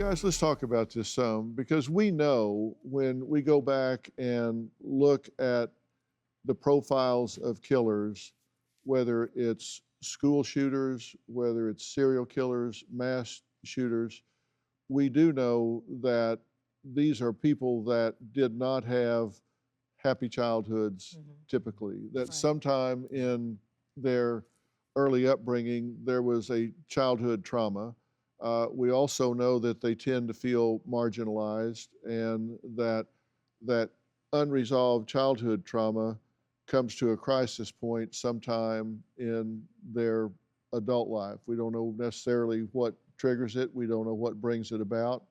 Guys, let's talk about this some, because we know when we go back and look at the profiles of killers, whether it's school shooters, whether it's serial killers, mass shooters, we do know that these are people that did not have happy childhoods typically, that sometime in their early upbringing there was a childhood trauma. We also know that they tend to feel marginalized, and that unresolved childhood trauma comes to a crisis point sometime in their adult life. We don't know necessarily what triggers it. We don't know what brings it about,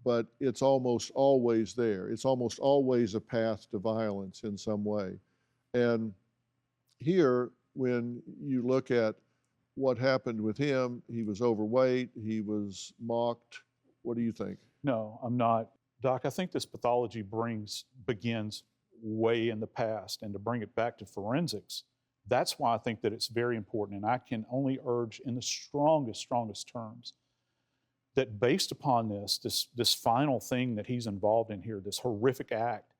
but it's almost always there. It's almost always a path to violence in some way. And here, when you look at what happened with him, he was overweight, he was mocked. What do you think? No, I'm not. Doc, I think this pathology begins way in the past, and to bring it back to forensics, that's why I think that it's very important, and I can only urge in the strongest terms that based upon this final thing that he's involved in here, this horrific act,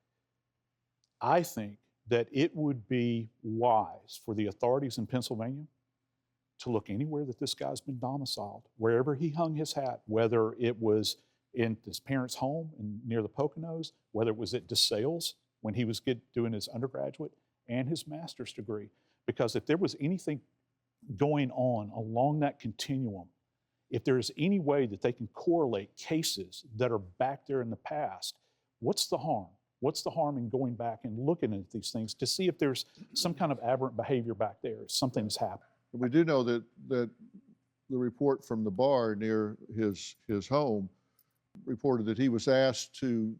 I think that it would be wise for the authorities in Pennsylvania to look anywhere that this guy's been domiciled, wherever he hung his hat, whether it was in his parents' home near the Poconos, whether it was at DeSales when he was doing his undergraduate and his master's degree. Because if there was anything going on along that continuum, if there's any way that they can correlate cases that are back there in the past, what's the harm? What's the harm in going back and looking at these things to see if there's some kind of aberrant behavior back there, something's happened? We do know that the report from the bar near his home reported that he was asked to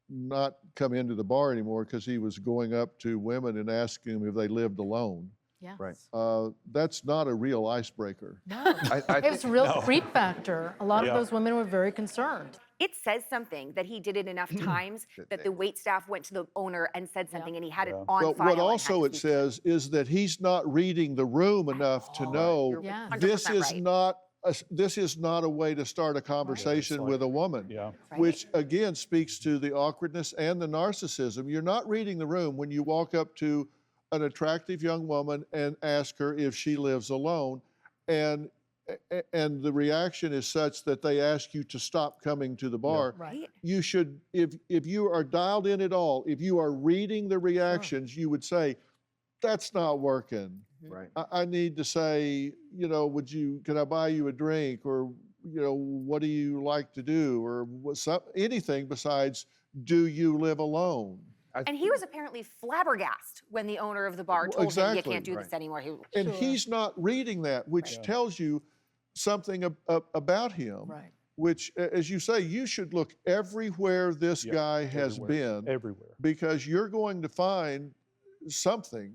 not come into the bar anymore because he was going up to women and asking them if they lived alone. Yeah. Right. That's not a real icebreaker. No. It was a real creep factor. A lot of those women were very concerned. It says something that he did it enough times that the wait staff went to the owner and said something, and he had it on But file. what also it says is that he's not reading the room enough to know this is not a way to start a conversation with a woman, which again speaks to the awkwardness and the narcissism. You're not reading the room when you walk up to an attractive young woman and ask her if she lives alone, and the reaction is such that they ask you to stop coming to the bar. Right. You should, if you are dialed in at all, if you are reading the reactions, you would say, that's not working. Right. I need to say, you know, can I buy you a drink? Or, you know, what do you like to do? Or anything besides, do you live alone? And he was apparently flabbergasted when the owner of the bar told him, you can't do this anymore. And he's not reading that, which tells you something about him. Right. Which, as you say, you should look everywhere this guy has been. Everywhere. Because you're going to find something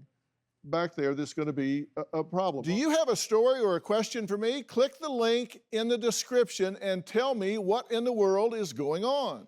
back there that's going to be a problem. Do you have a story or a question for me? Click the link in the description and tell me what in the world is going on.